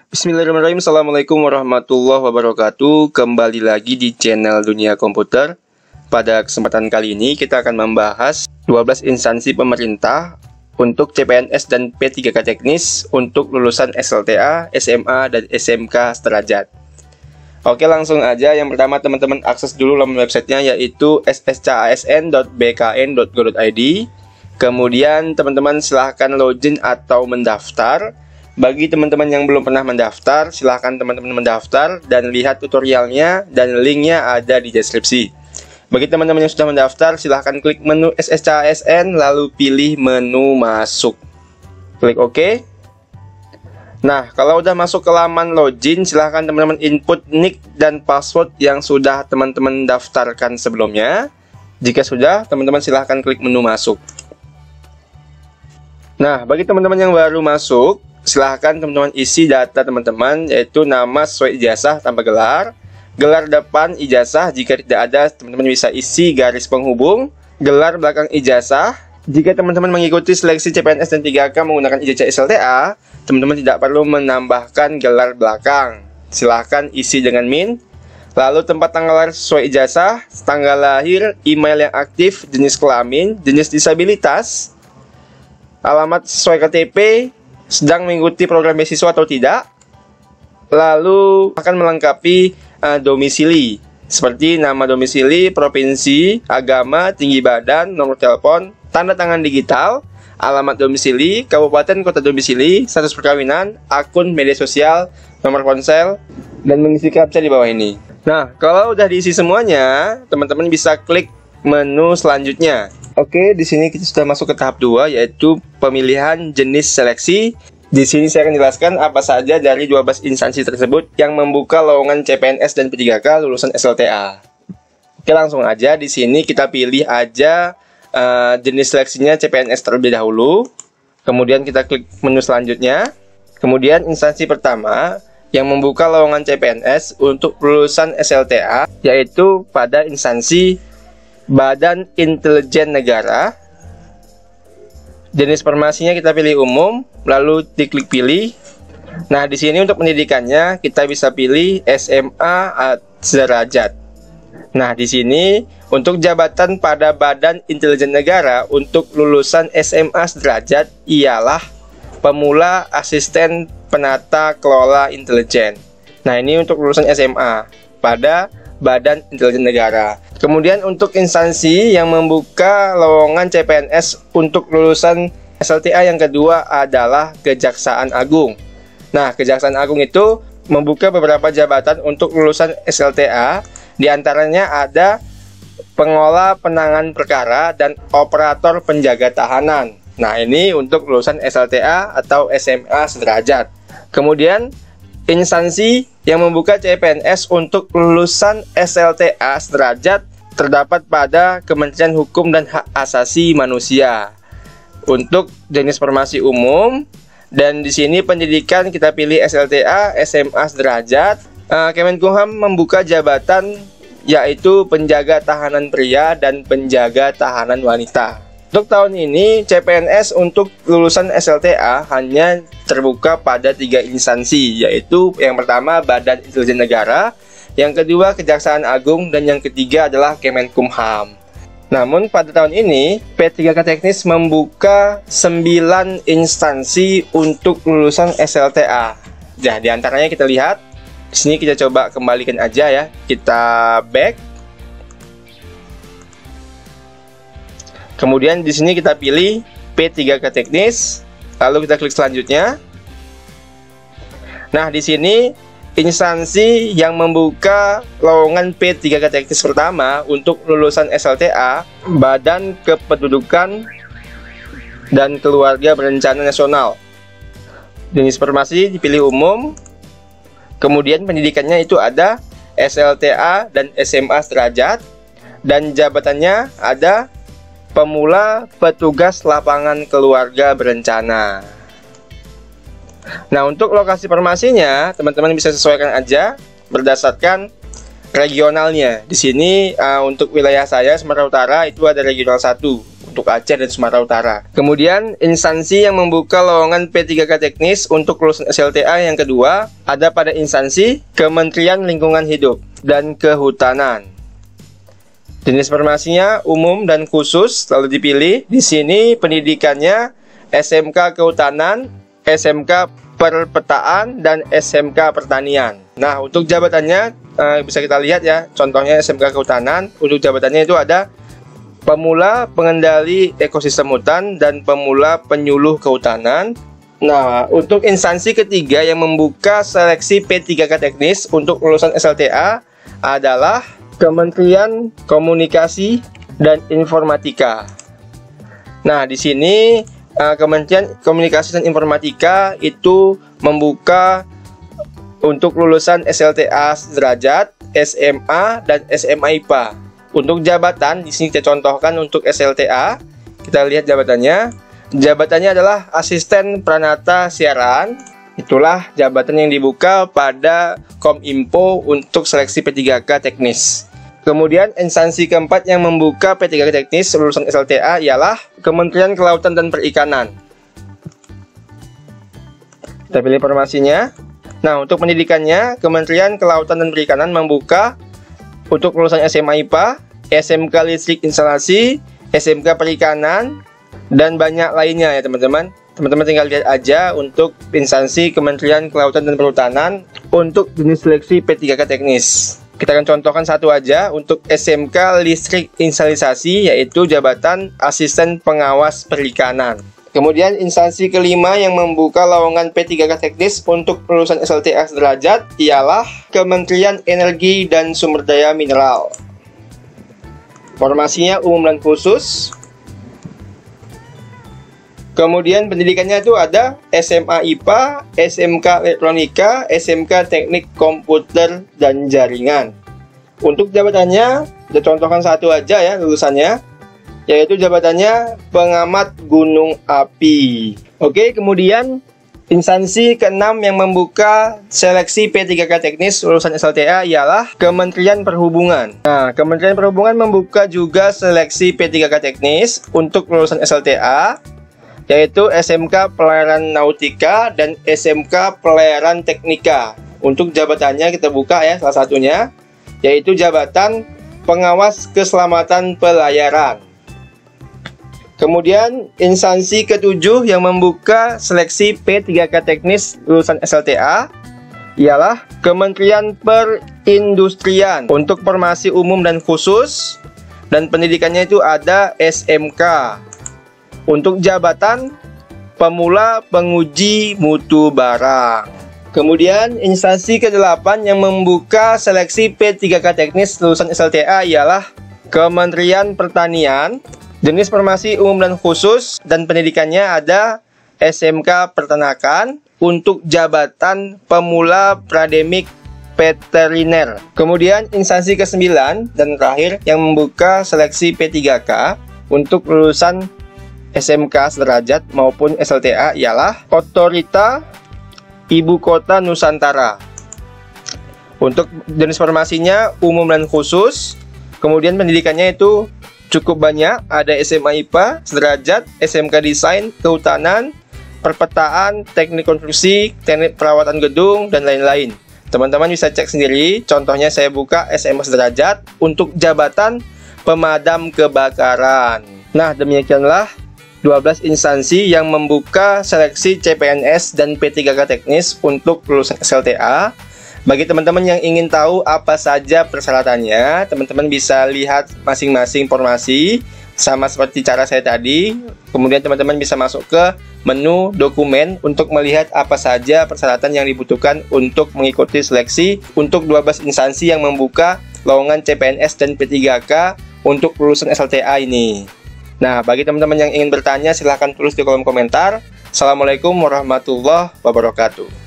Bismillahirrahmanirrahim. Assalamualaikum warahmatullahi wabarakatuh. Kembali lagi di channel Dunia Komputer. Pada kesempatan kali ini kita akan membahas 12 instansi pemerintah untuk CPNS dan P3K teknis untuk lulusan SLTA, SMA, dan SMK sederajat. Oke, langsung aja. Yang pertama teman-teman akses dulu laman websitenya, yaitu sschasn.bkn.go.id. Kemudian teman-teman silahkan login atau mendaftar. Bagi teman-teman yang belum pernah mendaftar, silahkan teman-teman mendaftar dan lihat tutorialnya dan linknya ada di deskripsi. Bagi teman-teman yang sudah mendaftar, silahkan klik menu sschasn lalu pilih menu masuk. Klik OK. Nah, kalau udah masuk ke laman login, silahkan teman-teman input nick dan password yang sudah teman-teman daftarkan sebelumnya. Jika sudah, teman-teman silahkan klik menu masuk. Nah, bagi teman-teman yang baru masuk, silahkan teman-teman isi data teman-teman, yaitu nama sesuai ijazah tanpa gelar, gelar depan ijazah jika tidak ada, teman-teman bisa isi garis penghubung, gelar belakang ijazah. Jika teman-teman mengikuti seleksi CPNS dan 3K menggunakan ijazah SLTA, teman-teman tidak perlu menambahkan gelar belakang. Silahkan isi dengan min. Lalu tempat tanggal lahir sesuai ijazah, tanggal lahir, email yang aktif, jenis kelamin, jenis disabilitas, alamat sesuai KTP, sedang mengikuti program beasiswa atau tidak, lalu akan melengkapi domisili seperti nama domisili, provinsi, agama, tinggi badan, nomor telepon, tanda tangan digital, alamat domisili, kabupaten kota domisili, status perkawinan, akun media sosial, nomor ponsel, dan mengisi captcha di bawah ini. Nah, kalau udah diisi semuanya, teman-teman bisa klik menu selanjutnya. Oke, di sini kita sudah masuk ke tahap 2, yaitu pemilihan jenis seleksi. Di sini saya akan jelaskan apa saja dari 12 instansi tersebut yang membuka lowongan CPNS dan P3K lulusan SLTA. Oke, langsung aja. Di sini kita pilih aja jenis seleksinya CPNS terlebih dahulu. Kemudian kita klik menu selanjutnya. Kemudian instansi pertama yang membuka lowongan CPNS untuk lulusan SLTA, yaitu pada instansi Badan Intelijen Negara. Jenis formasinya kita pilih umum, lalu diklik pilih. Nah, di sini untuk pendidikannya kita bisa pilih SMA sederajat. Nah, di sini untuk jabatan pada Badan Intelijen Negara untuk lulusan SMA sederajat ialah pemula asisten penata kelola intelijen. Nah, ini untuk lulusan SMA pada Badan Intelijen Negara. Kemudian untuk instansi yang membuka lowongan CPNS untuk lulusan SLTA yang kedua adalah Kejaksaan Agung. Nah, Kejaksaan Agung itu membuka beberapa jabatan untuk lulusan SLTA. Di antaranya ada pengolah penanganan perkara dan operator penjaga tahanan. Nah, ini untuk lulusan SLTA atau SMA sederajat. Kemudian instansi yang membuka CPNS untuk lulusan SLTA sederajat terdapat pada Kementerian Hukum dan Hak Asasi Manusia untuk jenis formasi umum. Dan di sini pendidikan kita pilih SLTA, SMA sederajat. Kemenkumham membuka jabatan yaitu penjaga tahanan pria dan penjaga tahanan wanita. Untuk tahun ini CPNS untuk lulusan SLTA hanya terbuka pada 3 instansi, yaitu yang pertama Badan Intelijen Negara, yang kedua Kejaksaan Agung, dan yang ketiga adalah Kemenkumham. Namun pada tahun ini P3K teknis membuka 9 instansi untuk lulusan SLTA. Nah, diantaranya kita lihat di sini, kita coba kembalikan aja ya. Kita back. Kemudian di sini kita pilih P3K teknis, lalu kita klik selanjutnya. Nah, di sini instansi yang membuka lowongan P3K teknis pertama untuk lulusan SLTA, Badan Kependudukan dan Keluarga Berencana Nasional. Jenis formasi dipilih umum. Kemudian pendidikannya itu ada SLTA dan SMA sederajat, dan jabatannya ada pemula petugas lapangan keluarga berencana. Nah, untuk lokasi formasinya teman-teman bisa sesuaikan aja berdasarkan regionalnya. Di sini untuk wilayah saya Sumatera Utara itu ada regional 1 untuk Aceh dan Sumatera Utara. Kemudian instansi yang membuka lowongan P3K teknis untuk lulusan SLTA yang kedua ada pada instansi Kementerian Lingkungan Hidup dan Kehutanan. Jenis formasinya umum dan khusus lalu dipilih. Di sini pendidikannya SMK Kehutanan, SMK Perpetaan, dan SMK Pertanian. Nah, untuk jabatannya bisa kita lihat ya, contohnya SMK Kehutanan. Untuk jabatannya itu ada pemula pengendali ekosistem hutan dan pemula penyuluh kehutanan. Nah, untuk instansi ketiga yang membuka seleksi P3K teknis untuk lulusan SLTA adalah Kementerian Komunikasi dan Informatika. Nah, di sini Kementerian Komunikasi dan Informatika itu membuka untuk lulusan SLTA sederajat, SMA, dan SMA IPA. Untuk jabatan, di sini kita contohkan untuk SLTA, kita lihat jabatannya. Jabatannya adalah Asisten Pranata Siaran. Itulah jabatan yang dibuka pada Kominfo untuk seleksi P3K teknis. Kemudian instansi keempat yang membuka P3K teknis lulusan SLTA ialah Kementerian Kelautan dan Perikanan. Kita pilih formasinya. Nah, untuk pendidikannya, Kementerian Kelautan dan Perikanan membuka untuk lulusan SMA IPA, SMK Listrik Instalasi, SMK Perikanan, dan banyak lainnya ya teman-teman. Teman-teman tinggal lihat aja untuk instansi Kementerian Kelautan dan Perhutanan untuk jenis seleksi P3K teknis. Kita akan contohkan satu aja untuk SMK Listrik Instalasi, yaitu jabatan Asisten Pengawas Perikanan. Kemudian instansi kelima yang membuka lowongan P3K teknis untuk lulusan SLTA sederajat ialah Kementerian Energi dan Sumber Daya Mineral. Formasinya umum dan khusus. Kemudian pendidikannya itu ada SMA IPA, SMK Elektronika, SMK Teknik Komputer dan Jaringan. Untuk jabatannya, kita contohkan satu aja ya lulusannya, yaitu jabatannya pengamat gunung api. Oke, kemudian instansi keenam yang membuka seleksi P3K teknis lulusan SLTA ialah Kementerian Perhubungan. Nah, Kementerian Perhubungan membuka juga seleksi P3K teknis untuk lulusan SLTA, yaitu SMK Pelayaran Nautika dan SMK Pelayaran Teknika. Untuk jabatannya kita buka ya salah satunya, yaitu jabatan Pengawas Keselamatan Pelayaran. Kemudian instansi ketujuh yang membuka seleksi P3K teknis lulusan SLTA ialah Kementerian Perindustrian untuk formasi umum dan khusus, dan pendidikannya itu ada SMK. Untuk jabatan pemula penguji mutu barang. Kemudian instansi ke-8 yang membuka seleksi P3K teknis lulusan SLTA ialah Kementerian Pertanian. Jenis formasi umum dan khusus dan pendidikannya ada SMK Peternakan untuk jabatan pemula prademik veteriner. Kemudian instansi ke-9 dan terakhir yang membuka seleksi P3K untuk lulusan SMK sederajat maupun SLTA ialah Otorita Ibu Kota Nusantara. Untuk jenis formasinya umum dan khusus. Kemudian pendidikannya itu cukup banyak, ada SMA IPA sederajat, SMK Desain Kehutanan, Perpetaan, Teknik Konstruksi, Teknik Perawatan Gedung, dan lain-lain. Teman-teman bisa cek sendiri. Contohnya saya buka SMA sederajat untuk jabatan pemadam kebakaran. Nah, demikianlah 12 instansi yang membuka seleksi CPNS dan P3K teknis untuk lulusan SLTA. Bagi teman-teman yang ingin tahu apa saja persyaratannya, teman-teman bisa lihat masing-masing formasi sama seperti cara saya tadi. Kemudian teman-teman bisa masuk ke menu dokumen untuk melihat apa saja persyaratan yang dibutuhkan untuk mengikuti seleksi untuk 12 instansi yang membuka lowongan CPNS dan P3K untuk lulusan SLTA ini. Nah, bagi teman-teman yang ingin bertanya, silahkan tulis di kolom komentar. Assalamualaikum warahmatullahi wabarakatuh.